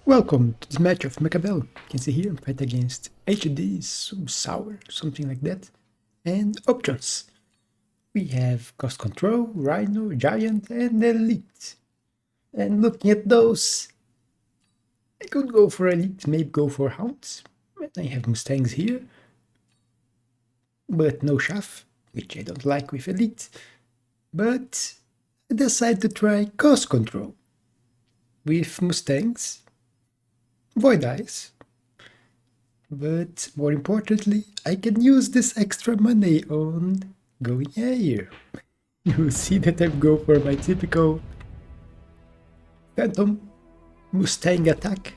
Welcome to this match of Mechabellum. You can see here I'm fighting against HD, Sour, something like that, and options. We have Cost Control, Rhino, Giant, and Elite. And looking at those, I could go for Elite, maybe go for Hounds. I have Mustangs here, but no Chaff, which I don't like with Elite. But I decided to try Cost Control with Mustangs, Void Eyes, but more importantly, I can use this extra money on going higher. You will see that I go for my typical Phantom Mustang attack,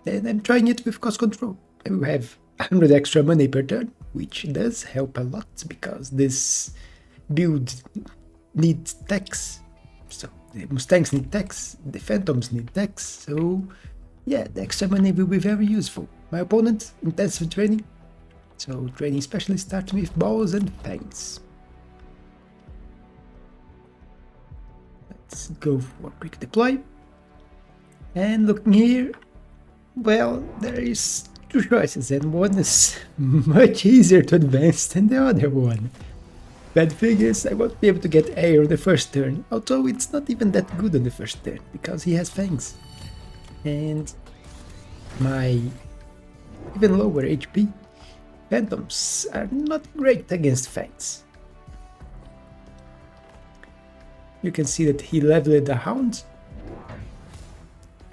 and I'm trying it with cost control. I will have 100 extra money per turn, which does help a lot because this build needs tax. So the Mustangs need tax, the Phantoms need tax, so yeah, the extra money will be very useful. My opponent, intensive training, so training specialist starts with balls and fangs. Let's go for quick deploy. And looking here, well, there is two choices and one is much easier to advance than the other one. Bad thing is I won't be able to get air on the first turn, although it's not even that good on the first turn because he has fangs. And my even lower HP Phantoms are not great against fangs. You can see that he leveled the Hound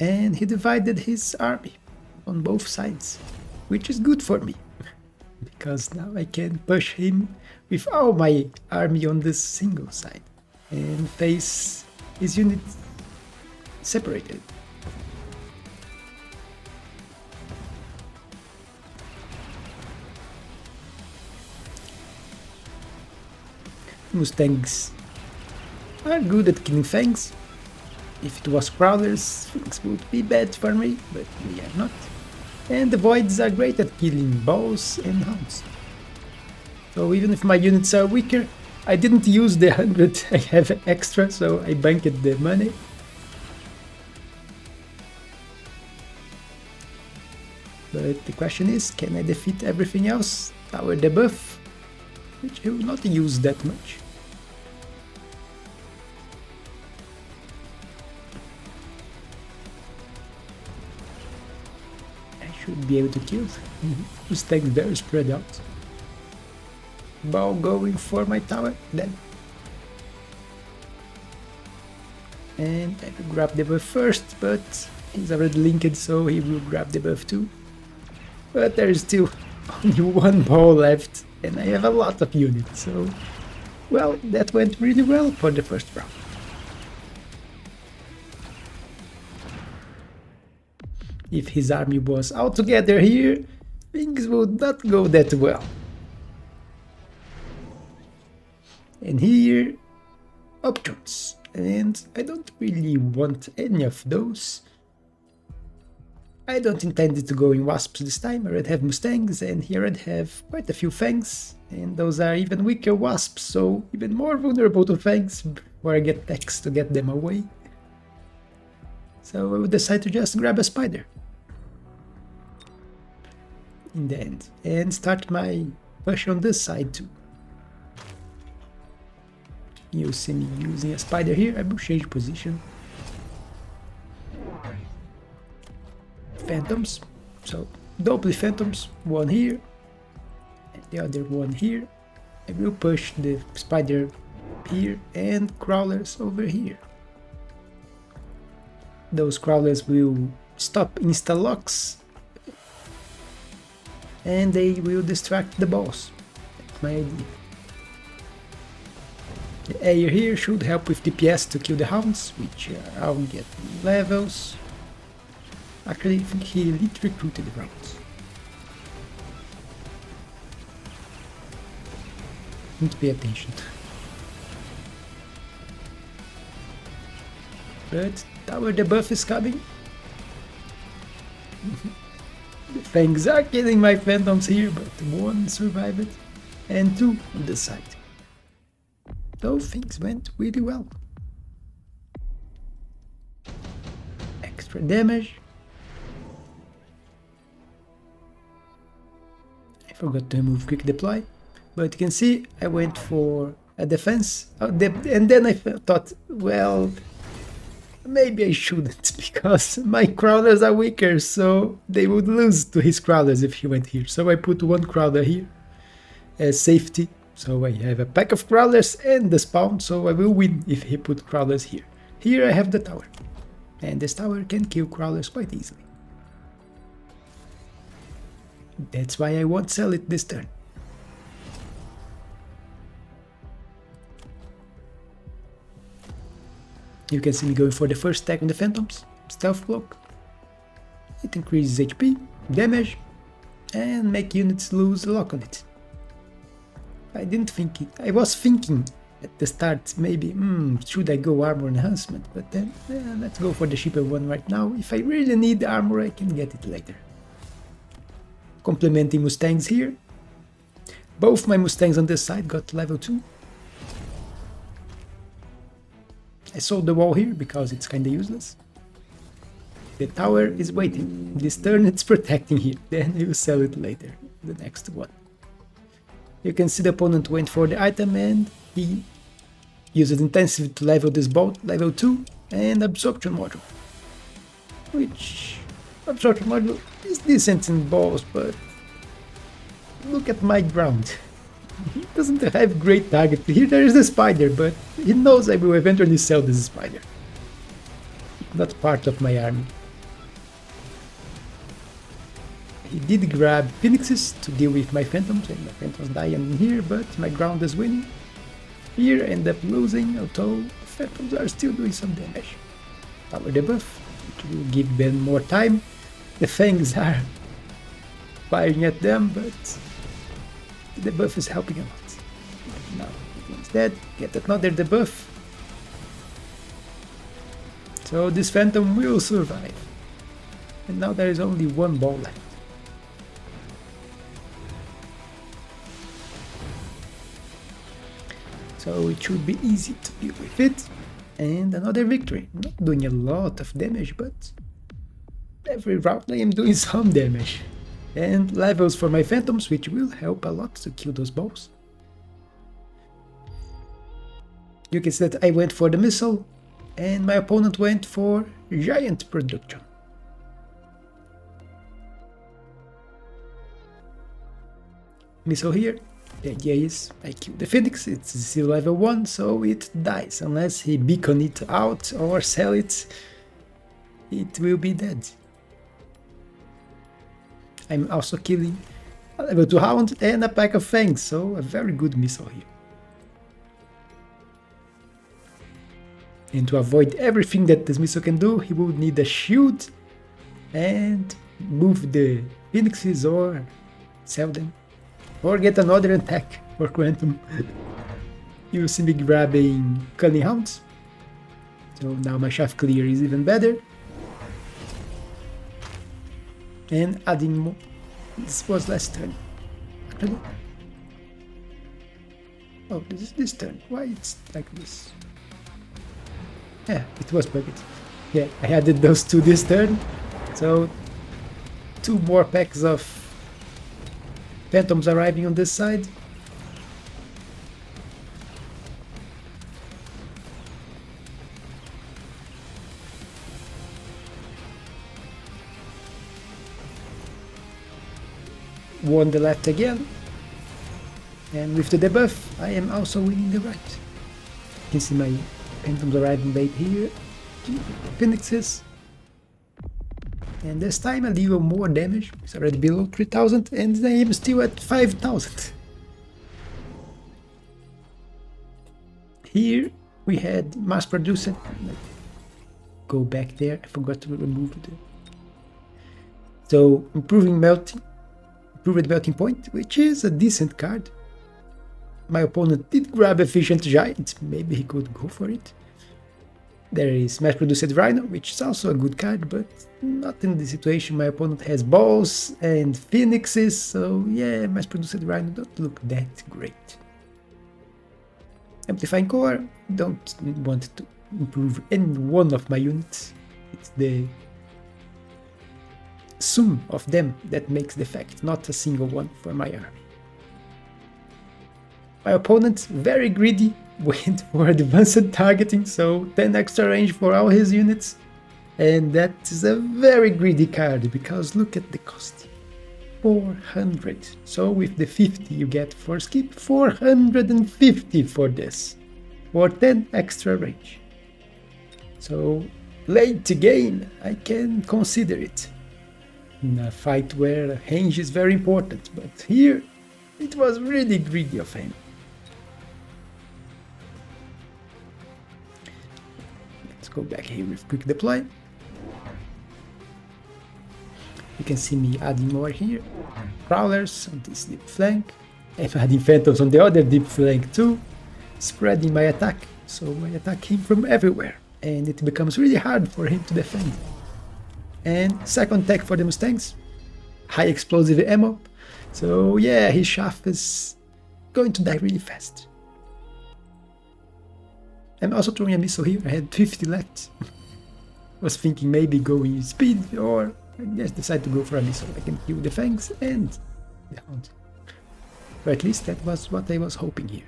and he divided his army on both sides, which is good for me because now I can push him with all my army on this single side and face his unit separated. Mustangs are good at killing fangs. If it was crawlers, things would be bad for me, but they are not. And the voids are great at killing balls and hounds. So even if my units are weaker, I didn't use the 100 I have extra, so I banked the money. But the question is, can I defeat everything else? Tower debuff, which I will not use that much. Should be able to kill. Mustang very spread out. Ball going for my tower, then. And I will grab the buff first, but he's already linked, so he will grab the buff too. But there is still only one ball left, and I have a lot of units, so well, that went really well for the first round. If his army was all together here, things would not go that well. And here, options. And I don't really want any of those. I don't intend to go in wasps this time. I already have mustangs, and here I'd have quite a few fangs. And those are even weaker wasps, so even more vulnerable to fangs, where I get tax to get them away. So I would decide to just grab a spider in the end and start my push on this side too. You see me using a spider here. I will change position. Phantoms, so double phantoms, one here and the other one here. I will push the spider here and crawlers over here. Those crawlers will stop insta locks and they will distract the boss. That's my idea. The air here should help with DPS to kill the hounds, which I'll get levels. Actually, I think he elite recruited the rounds. Need to pay attention. But tower debuff is coming. The fangs are killing my phantoms here, but one survived and two on the side. So things went really well. Extra damage, I forgot to remove quick deploy, but you can see I went for a defense, and then I thought, well, maybe I shouldn't, because my crawlers are weaker, so they would lose to his crawlers if he went here. So I put one crawler here as safety, so I have a pack of crawlers and the spawn, so I will win if he put crawlers here. Here I have the tower, and this tower can kill crawlers quite easily. That's why I won't sell it this turn. You can see me going for the first stack on the Phantoms, Stealth Block. It increases HP, damage, and make units lose lock on it. I was thinking at the start, maybe, should I go armor enhancement, but then, let's go for the cheaper one right now. If I really need armor, I can get it later. Complementing Mustangs here. Both my Mustangs on this side got level 2. I sold the wall here because it's kinda useless. The tower is waiting. This turn it's protecting here, then I will sell it later, the next one. You can see the opponent went for the item and he used intensity to level this bolt, level 2, and absorption module. Which absorption module is decent in balls, but look at my ground. He doesn't have great target. Here there is the spider, but he knows I will eventually sell this spider. Not part of my army. He did grab phoenixes to deal with my phantoms, and my phantoms die in here, but my ground is winning. Here end up losing, although the phantoms are still doing some damage. Power debuff, which will give them more time. The fangs are firing at them, but the debuff is helping a lot. Now, instead, get another debuff. So this phantom will survive. And now there is only one ball left. So it should be easy to deal with it. And another victory. Not doing a lot of damage, but every round I am doing some damage. And levels for my phantoms, which will help a lot to kill those balls. You can see that I went for the missile, and my opponent went for giant production. Missile here. The idea is I kill the phoenix, it's still level 1, so it dies. Unless he beacon it out or sell it, it will be dead. I'm also killing a level 2 hound and a pack of fangs, so a very good missile here. And to avoid everything that this missile can do, he would need a shield and move the phoenixes or sell them. Or get another attack for Quantum. You see me grabbing Cunning Hounds. So now my shaft clear is even better. And adding more. This was last turn. Actually. Oh, this is this turn. Why it's like this? Yeah, it was bugged. Yeah, I added those two this turn. So 2 more packs of phantoms arriving on this side. Won the left again. And with the debuff, I am also winning the right. You can see my phantoms arriving late here. Phoenixes. And this time a little more damage. It's already below 3000 and I am still at 5000. Here we had mass produced. Go back there, I forgot to remove it. So improved melting point, which is a decent card. My opponent did grab efficient giant, maybe he could go for it. There is mass produced rhino, which is also a good card, but not in the situation. My opponent has balls and phoenixes, so yeah, mass produced rhino don't look that great. Amplifying core, don't want to improve any one of my units. It's the sum of them that makes the effect, not a single one for my army. My opponent, very greedy, went for advanced targeting, so 10 extra range for all his units. And that is a very greedy card, because look at the cost. 400. So with the 50 you get for skip, 450 for this. For 10 extra range. So late game, I can consider it. In a fight where range is very important, but here it was really greedy of him. Let's go back here with quick deploy. You can see me adding more here. Crawlers on this deep flank. I'm adding phantoms on the other deep flank too. Spreading my attack, so my attack came from everywhere. And it becomes really hard for him to defend. And second tech for the Mustangs. High explosive ammo. So yeah, his shaft is going to die really fast. I'm also throwing a missile here. I had 50 left. Was thinking maybe going speed, or I just decided to go for a missile. I can kill the fangs and the hound. Or at least that was what I was hoping here.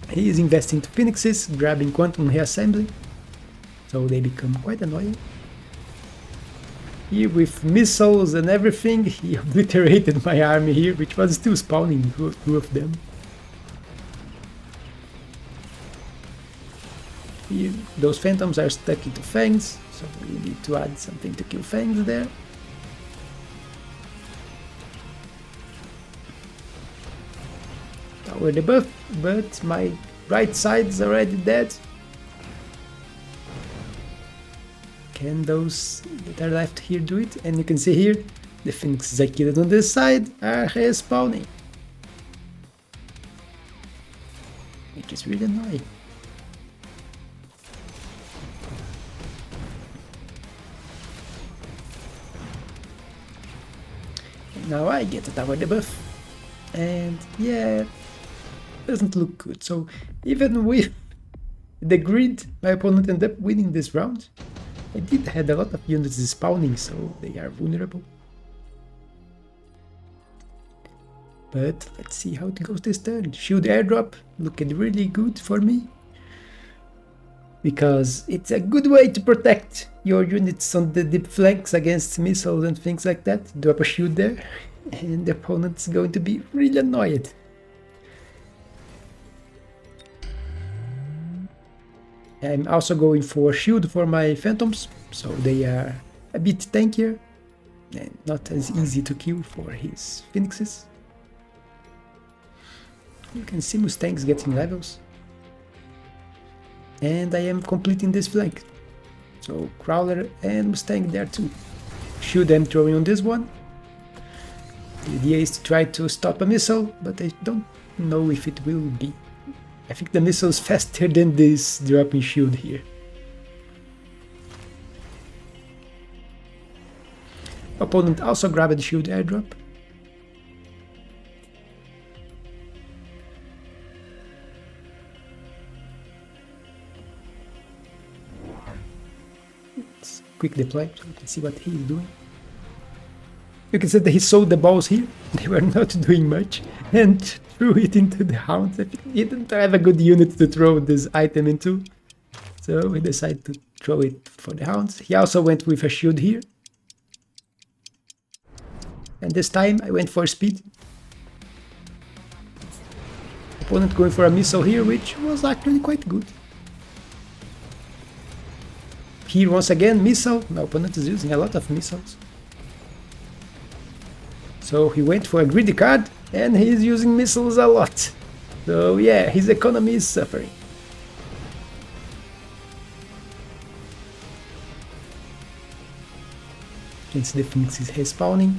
He is investing to phoenixes, grabbing quantum reassembly, so they become quite annoying. Here with missiles and everything, he obliterated my army here, which was still spawning two of them. Here, those phantoms are stuck into fangs, so we need to add something to kill fangs there. Tower debuff, but my right side is already dead. Can those that are left here do it? And you can see here, the phoenixes I killed on this side are respawning. Which is really annoying. Now I get a tower debuff, and yeah, doesn't look good. So even with the grid, my opponent ended up winning this round. I did had a lot of units spawning, so they are vulnerable. But let's see how it goes this turn. Shield airdrop looking really good for me, because it's a good way to protect your units on the deep flanks against missiles and things like that. Drop a shield there, and the opponent's going to be really annoyed. I'm also going for shield for my phantoms, so they are a bit tankier and not as easy to kill for his phoenixes. You can see Mustangs getting levels. And I am completing this flank. So Crawler and Mustang there too. Shield I'm throwing on this one. The idea is to try to stop a missile, but I don't know if it will be. I think the missile is faster than this dropping shield here. Opponent also grabbed the shield airdrop. Let's quick deploy so you can see what he is doing. You can see that he sold the balls here. They were not doing much, and threw it into the hounds. I think he didn't have a good unit to throw this item into, so he decided to throw it for the hounds. He also went with a shield here, and this time I went for speed. Opponent going for a missile here, which was actually quite good. Here once again, missile. My opponent is using a lot of missiles. So he went for a greedy card, and he's using missiles a lot. So yeah, his economy is suffering. Since the Phoenix is respawning,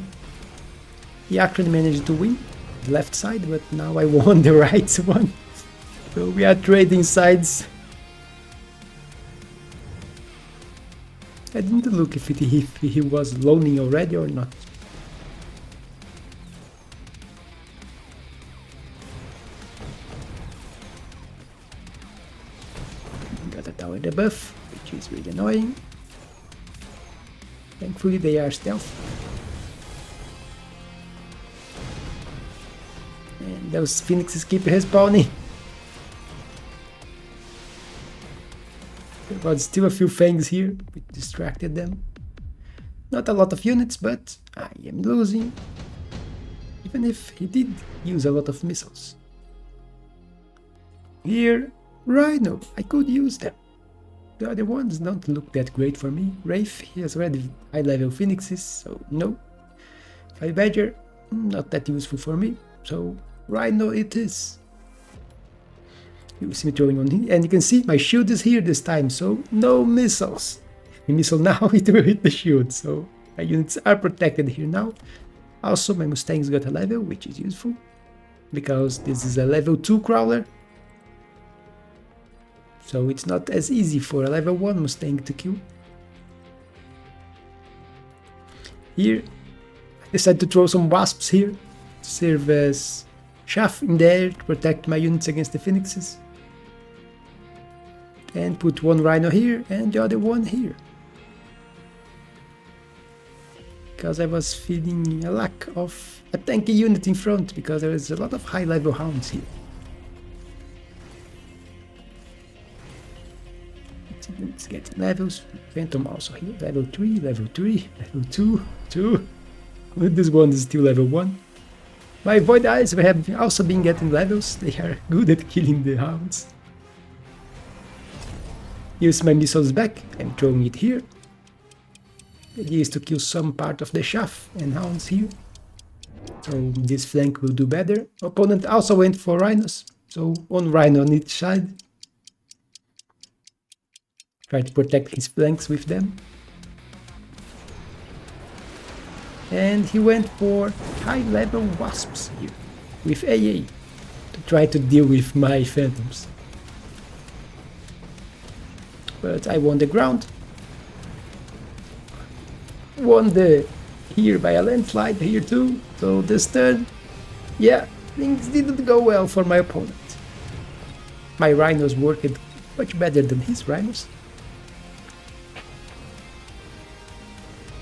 he actually managed to win the left side, but now I won the right one. So we are trading sides. I didn't look if he was loaning already or not. Got a tower debuff, which is really annoying. Thankfully they are stealth. And those phoenixes keep respawning. There was still a few fangs here, which distracted them. Not a lot of units, but I am losing. Even if he did use a lot of missiles. Here, Rhino, I could use them. The other ones don't look that great for me. Wraith, he has already high level phoenixes, so no. Fire Badger, not that useful for me, so Rhino it is. You see me throwing on here, and you can see my shield is here this time, so no missiles. A missile now, it will hit the shield, so my units are protected here now. Also, my Mustang's got a level, which is useful, because this is a level 2 crawler. So it's not as easy for a level 1 Mustang to kill. Here, I decided to throw some wasps here, to serve as chaff in the air to protect my units against the phoenixes. And put one rhino here and the other one here. Because I was feeling a lack of a tanky unit in front, because there is a lot of high level hounds here. It's getting levels. Phantom also here. Level 3, level 3, level 2, 2. This one is still level 1. My Void Eyes have also been getting levels. They are good at killing the hounds. Use my missiles back. I'm throwing it here. The idea is to kill some part of the chaff and hounds here. So this flank will do better. Opponent also went for rhinos. So one rhino on each side. Try to protect his flanks with them. And he went for high level wasps here with AA to try to deal with my phantoms. But I won the ground. Won the here by a landslide here too. So this turn, yeah, things didn't go well for my opponent. My rhinos worked much better than his rhinos.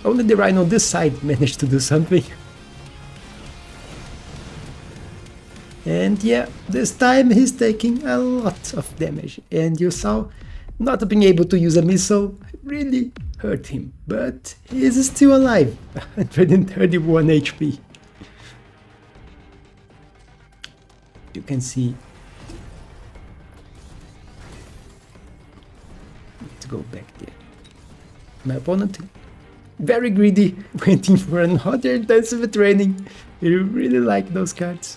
Only the rhino on this side managed to do something. And yeah, this time he's taking a lot of damage. And you saw, not being able to use a missile really hurt him. But he is still alive, 131 HP. You can see. Let's go back there. My opponent, very greedy, waiting for another intensive training. You really like those cards.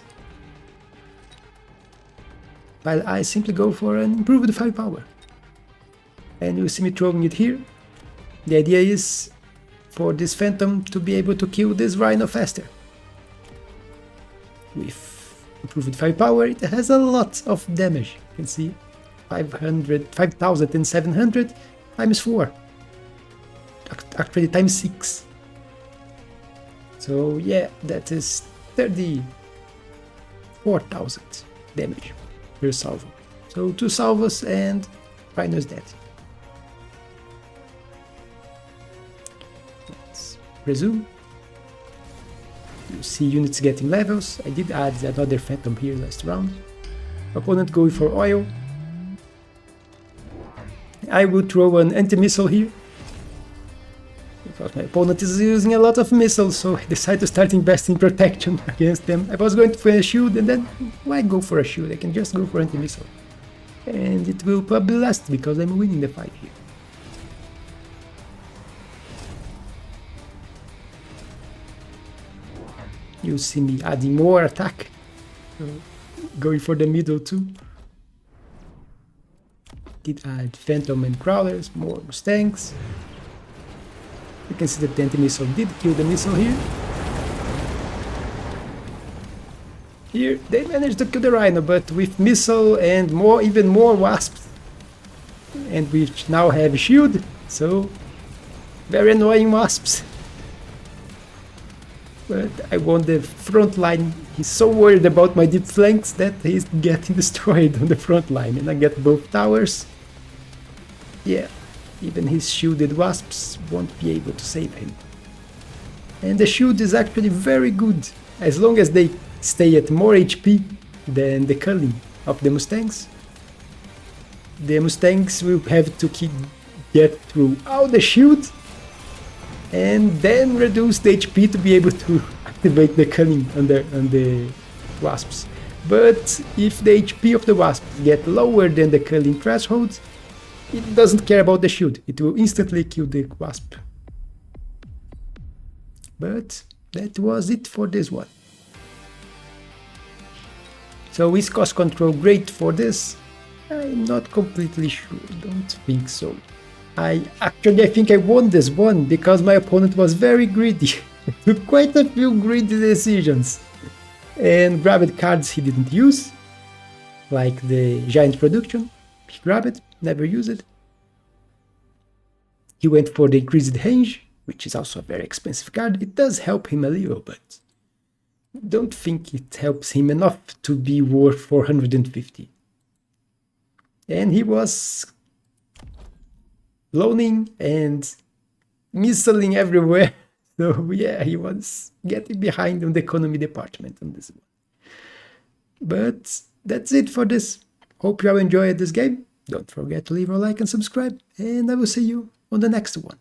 While I simply go for an improved firepower. And you see me throwing it here. The idea is for this phantom to be able to kill this rhino faster. With improved firepower, it has a lot of damage. You can see 5,700 times 4. Actually times 6. So yeah, that is 34,000 damage per salvo. So 2 salvos and rhino is dead. Let's resume. You see units getting levels. I did add another phantom here last round. Opponent going for oil. I will throw an anti-missile here. Because my opponent is using a lot of missiles, so I decided to start investing in protection against them. I was going for a shield, and then why go for a shield? I can just go for anti-missile. And it will probably last, because I'm winning the fight here. You see me adding more attack. Going for the middle too. Did add Phantom and Crawlers, more Mustangs. You can see that the anti-missile did kill the missile here. Here, they managed to kill the Rhino, but with missile and even more wasps. And we now have a shield, so very annoying wasps. But I won the front line. He's so worried about my deep flanks that he's getting destroyed on the front line. And I get both towers. Yeah, Even his shielded wasps won't be able to save him. And the shield is actually very good, as long as they stay at more HP than the culling of the Mustangs. The Mustangs will have to get through all the shield and then reduce the HP to be able to activate the culling on the wasps. But if the HP of the wasps get lower than the culling threshold, it doesn't care about the shield, it will instantly kill the wasp. But that was it for this one. So is cost control great for this? I'm not completely sure, don't think so. I think I won this one because my opponent was very greedy. Took quite a few greedy decisions. And grabbed cards he didn't use, like the giant production. He grabbed it, never used it. He went for the increased range, which is also a very expensive card. It does help him a little, but don't think it helps him enough to be worth 450. And he was loaning and missiling everywhere. So yeah, he was getting behind on the economy department on this one. But that's it for this. Hope you all enjoyed this game. Don't forget to leave a like and subscribe, and I will see you on the next one.